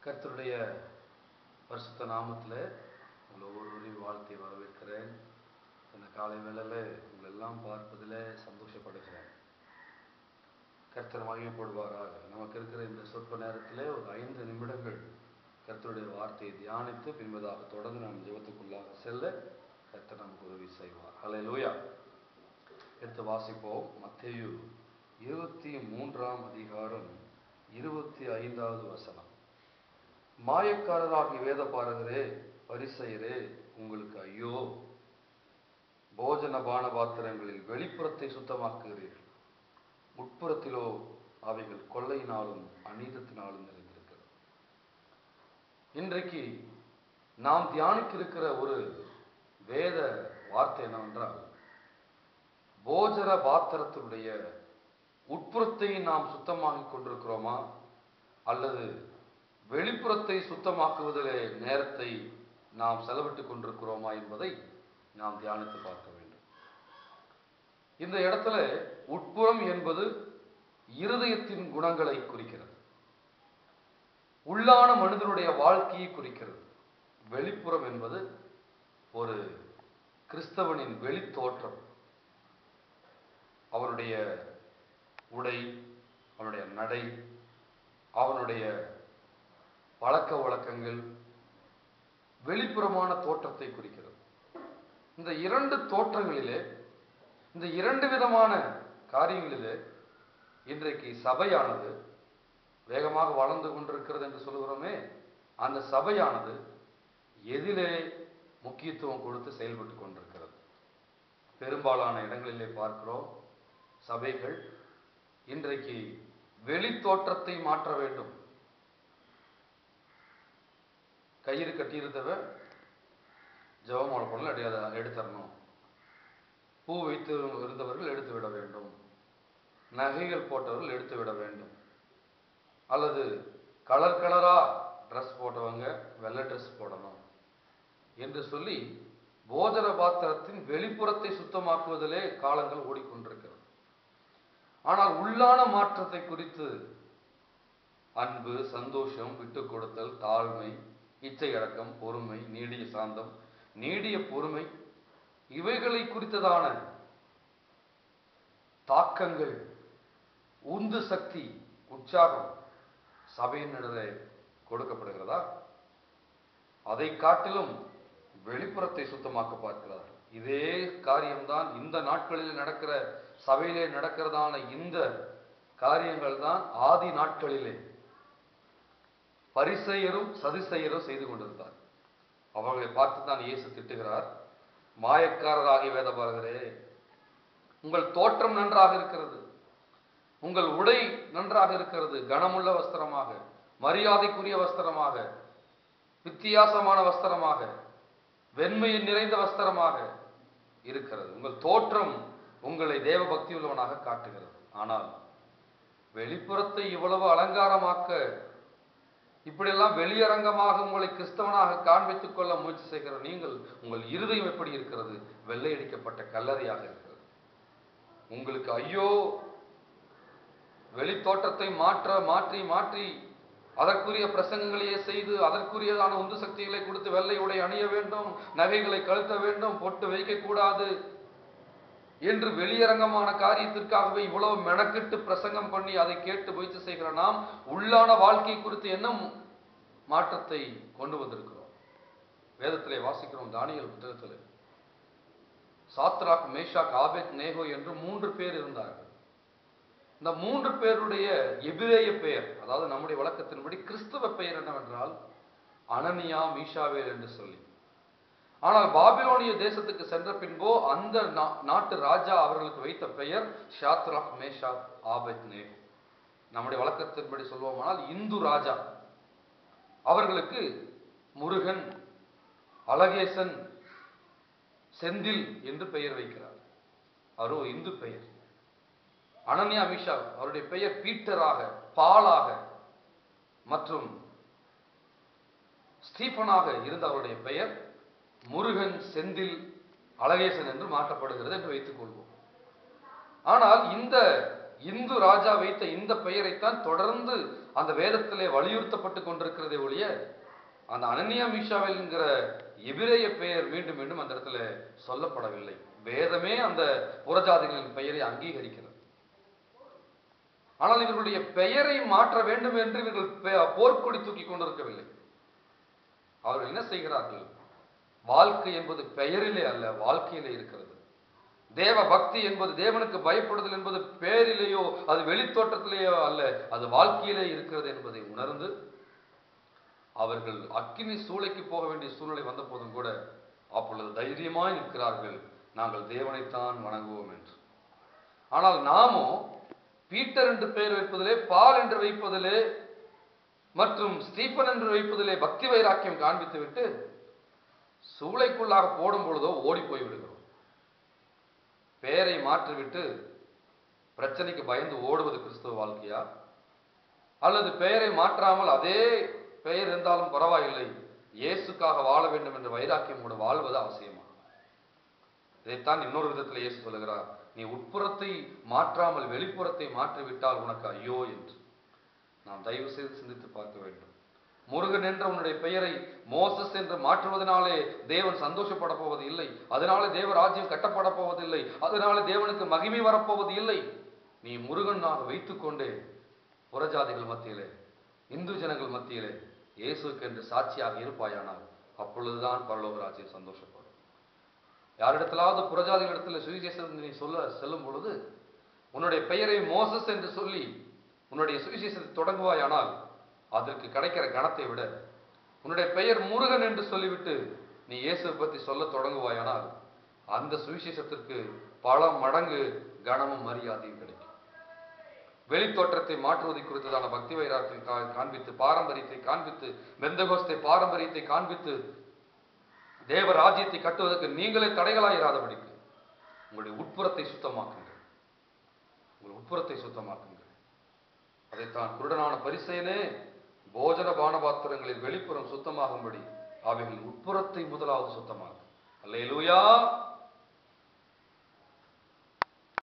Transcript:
கர்த்தருடைய பரிசுத்த நாமத்தில் உங்களை ஒவ்வொருவரையும் வாழ்த்தி வரவேற்கிறேன். இந்த காலை வேளையில் உங்களை எல்லாம் பார்ப்பதில் சந்தோஷப்படுகிறேன். கர்த்தர் மகிமைப்படுவாராக. நமக்கு இருக்கிற இந்த சொற்ப நேரத்தில் ஒரு 5 நிமிடங்கள் கர்த்தருடைய வார்த்தையை தியானித்து பின்பதாக தொடர்ந்து நாம் ஜெபத்துக்குள்ளாக செல்ல கர்த்தர் நமக்கு உதவி செய்வார். ஹல்லேலூயா. எடுத்து வாசிப்போம். மத்தேயு 23ஆம் அதிகாரம் 25வது வசனம். மாயக்காரராகி வேத பாரகரே, பரிசேயரே, உங்களுக்கு ஐயோ! போஜன பான பாத்திரங்களில் வெளிப்புறத்தை சுத்தமாக்குகிறீர்கள், உட்புறத்திலோ அவைகள் கொள்ளையினாலும் அநீதத்தினாலும் நிறைந்திருக்கிறது. இன்றைக்கு நாம் தியானிக்க இருக்கிற ஒரு வேத வார்த்தை என்னவென்றால், போஜன பாத்திரத்தினுடைய உட்புறத்தை நாம் சுத்தமாக்கிக் கொண்டிருக்கிறோமா அல்லது வெளிப்புறத்தை சுத்தமாக்குவதிலே நேரத்தை நாம் செலவிட்டுக் கொண்டிருக்கிறோமா என்பதை நாம் தியானித்து பார்க்க வேண்டும். இந்த இடத்துல உட்புறம் என்பது இருதயத்தின் குணங்களை குறிக்கிறது, உள்ளான மனிதனுடைய வாழ்க்கையை குறிக்கிறது. வெளிப்புறம் என்பது ஒரு கிறிஸ்தவனின் வெளித்தோற்றம், அவனுடைய உடை, அவனுடைய நடை, அவனுடைய பழக்க வழக்கங்கள் வெளிப்புறமான தோற்றத்தை குறிக்கிறது. இந்த 2 தோற்றங்களிலே, இந்த 2 விதமான காரியங்களிலே இன்றைக்கு சபையானது வேகமாக வளர்ந்து கொண்டிருக்கிறது என்று சொல்கிறோமே, அந்த சபையானது எதிலே முக்கியத்துவம் கொடுத்து செயல்பட்டு கொண்டிருக்கிறது? பெரும்பாலான இடங்களிலே பார்க்கிறோம், சபைகள் இன்றைக்கு வெளி தோற்றத்தை மாற்ற வேண்டும். கயிறு கட்டியிருந்தவன் ஜெபமாலை பொருள் எடுத்துடணும், பூ வைத்து இருந்தவர்கள் எடுத்து விட வேண்டும், நகைகள் போட்டவர்கள் எடுத்து விட வேண்டும், அல்லது கலர் கலரா ட்ரெஸ் போட்டவங்க வெள்ளை ட்ரெஸ் போடணும் என்று சொல்லி போஜன பாத்திரத்தின் வெளிப்புறத்தை சுத்தமாக்குவதிலே காலங்கள் ஓடிக்கொண்டிருக்கிறது. ஆனால் உள்ளான மாற்றத்தை குறித்து அன்பு, சந்தோஷம், விட்டு கொடுத்தல், தாழ்மை, இச்சை அடக்கம், பொறுமை, நீடிய சாந்தம், நீடிய பொறுமை, இவைகளை குறித்ததான தாக்கங்கள், உந்து சக்தி, உற்சாகம் சபையினரே கொடுக்கப்படுகிறதா? அதை காட்டிலும் வெளிப்புறத்தை சுத்தமாக்க பார்க்கிறார்கள். இதே காரியம்தான் இந்த நாட்களில் நடக்கிற சபையிலே நடக்கிறதான இந்த காரியங்கள் தான் ஆதி நாட்களிலே பரிசேயரும் சதுசேயரும் செய்து கொண்டிருந்தார். அவர்களை பார்த்து தான் இயேசு திட்டுகிறார், மாயக்காரராகி வேத பாரகரே, உங்கள் தோற்றம் நன்றாக இருக்கிறது, உங்கள் உடை நன்றாக இருக்கிறது, கனமுள்ள வஸ்திரமாக, மரியாதைக்குரிய வஸ்திரமாக, வித்தியாசமான வஸ்திரமாக, வெண்மையின் நிறைந்த வஸ்திரமாக இருக்கிறது. உங்கள் தோற்றம் உங்களை தேவ பக்தி உள்ளவனாக காட்டுகிறது. ஆனால் வெளிப்புறத்தை இவ்வளவு அலங்காரமாக்க, இப்படியெல்லாம் வெளியரங்கமாக உங்களை கிறிஸ்தவனாக காண்பித்துக் கொள்ள முயற்சி செய்கிற நீங்கள், உங்கள் இருதயம் எப்படி இருக்கிறது? வெள்ளையடிக்கப்பட்ட கல்லறையாக இருக்கிறது. உங்களுக்கு ஐயோ! வெளி தோற்றத்தை மாற்றி மாற்றி அதற்குரிய பிரசங்கங்களையே செய்து அதற்குரியதான உந்து சக்திகளை கொடுத்து வெள்ளை உடை அணிய வேண்டும், நகைகளை கழுத்த வேண்டும், பொட்டு வைக்க கூடாது என்று வெளியரங்கமான காரியத்திற்காகவே இவ்வளவு மெனக்கிட்டு பிரசங்கம் பண்ணி அதை கேட்டு முயற்சி செய்கிற நாம் உள்ளான வாழ்க்கை குறித்து என்ன மாற்றத்தை கொண்டு வந்திருக்கிறோம்? வேதத்திலே வாசிக்கிறோம், தானியேல் புத்தகத்தில் சாத்ராக், மேஷாக், ஆபேத் நேகோ என்று 3 பேர் இருந்தார்கள். இந்த 3 பேருடைய எபிரேய பெயர், அதாவது நம்முடைய வழக்கத்தின்படி கிறிஸ்தவ பெயர் என்னவென்றால் அனனியா, மீஷாவேல் என்று சொல்லி. ஆனால் பாபிலோனிய தேசத்துக்கு சென்ற பின்போ அந்த நாட்டு ராஜா அவர்களுக்கு வைத்த பெயர் சாத்ராக், மேஷாக், ஆபேத் நேகோ. நம்முடைய வழக்கத்தின்படி சொல்வோமானால் இந்து ராஜா அவர்களுக்கு முருகன், அழகேசன், செந்தில் என்று பெயர் வைக்கிறார். அவரோ இந்து பெயர். அனனியா, மீஷா அவருடைய பெயர் பீட்டராக, பாலாக மற்றும் ஸ்டீபனாக இருந்த அவருடைய பெயர் முருகன், செந்தில், அழகேசன் என்று மாற்றப்படுகிறது என்று வைத்துக் கொள்வோம். ஆனால் இந்த இந்து ராஜா வைத்த இந்த பெயரைத்தான் தொடர்ந்து அந்த வேதத்திலே வலியுறுத்தப்பட்டு கொண்டிருக்கிறதே ஒழிய அந்த அனனியா மீஷாவேல் என்கிற எபிரேய பெயர் மீண்டும் மீண்டும் அந்த இடத்துல சொல்லப்படவில்லை. வேதமே அந்த புறஜாதிகளின் பெயரை அங்கீகரிக்கிறது. ஆனால் இவர்களுடைய பெயரை மாற்ற வேண்டும் என்று இவர்கள் போர்க்கொடி தூக்கி கொண்டிருக்கவில்லை. அவர்கள் என்ன செய்கிறார்கள்? வாழ்க்கை என்பது பெயரிலே அல்ல, வாழ்க்கையிலே இருக்கிறது. தேவ பக்தி என்பது, தேவனுக்கு பயப்படுதல் என்பது பெயரிலேயோ அது வெளித்தோற்றத்திலேயோ அல்ல, அது வாழ்க்கையிலே இருக்கிறது என்பதை உணர்ந்து அவர்கள் அக்கினி சூளைக்கு போக வேண்டிய சூழ்நிலை வந்த போதும் கூட அப்பொழுது தைரியமாய் நிற்கிறார்கள், நாங்கள் தேவனைத்தான் வணங்குவோம் என்று. ஆனால் நாமோ பீட்டர் என்று பெயர் வைப்பதிலே, பால் என்று வைப்பதிலே மற்றும் ஸ்டீபன் என்று வைப்பதிலே பக்தி வைராக்கியம் காண்பித்து விட்டு சூளைக்குள்ளாக போடும் பொழுதோ ஓடி போய் விடுகிறோம். பெயரை மாற்றிவிட்டு பிரச்சனைக்கு பயந்து ஓடுவது கிறிஸ்தவ வாழ்க்கையா? அல்லது பெயரை மாற்றாமல் அதே பெயர் இருந்தாலும் பரவாயில்லை, இயேசுக்காக வாழ வேண்டும் என்ற வைராக்கியம் கூட வாழ்வது அவசியமா? இதைத்தான் இன்னொரு விதத்தில் இயேசு சொல்லுகிறார், நீ உட்புறத்தை மாற்றாமல் வெளிப்புறத்தை மாற்றிவிட்டால் உனக்கு ஐயோ என்று. நாம் தயவு செய்து சிந்தித்து பார்க்க வேண்டும். முருகன் என்ற உன்னுடைய பெயரை மோசஸ் என்று மாற்றுவதனாலே தேவன் சந்தோஷப்பட போவது இல்லை, அதனாலே தேவ ராஜ்யம் கட்டப்பட போவதில்லை, அதனாலே தேவனுக்கு மகிமை வரப்போவது இல்லை. நீ முருகனாக வைத்துக் கொண்டே புறஜாதிகள் மத்தியிலே, இந்து ஜனங்கள் மத்தியிலே இயேசுக்கு என்று சாட்சியாக இருப்பாயானால் அப்பொழுதுதான் பரலோக ராஜ்யம் சந்தோஷப்படும். யாரிடத்திலாவது புறஜாதிகளிடத்தில் சுவிசேஷத்தை நீ சொல்ல செல்லும் பொழுது உன்னுடைய பெயரை மோசஸ் என்று சொல்லி உன்னுடைய சுவிசேஷத்தை தொடங்குவாயானால் அதற்கு கிடைக்கிற கணத்தை விட உன்னுடைய பெயர் முருகன் என்று சொல்லிவிட்டு நீ இயேசுவை பற்றி சொல்ல தொடங்குவாயானால் அந்த சுவிசேஷத்திற்கு பல மடங்கு கனமும் மரியாதையும் கிடைக்கும். வெளித்தோற்றத்தை மாற்றுவதை குறித்ததான பக்தி வைராக்கியம் காண்பித்து, பாரம்பரியத்தை காண்பித்து, பெந்தகோஸ்தே பாரம்பரியத்தை காண்பித்து தேவ ராஜ்யத்தை கட்டுவதற்கு நீங்களே தடைகளாயிராதபடிக்கு உங்களுடைய உட்புறத்தை சுத்தமாக்குங்கள், உங்கள் உட்புறத்தை சுத்தமாக்குங்கள். அதைத்தான் குருடனான பரிசேயனே போஜன பானபாத்திரங்களில் வெளிப்புறம் சுத்தமாகும்படி அவைகளின் உட்புறத்தை முதலாவது சுத்தமாகும். அல்லேலூயா.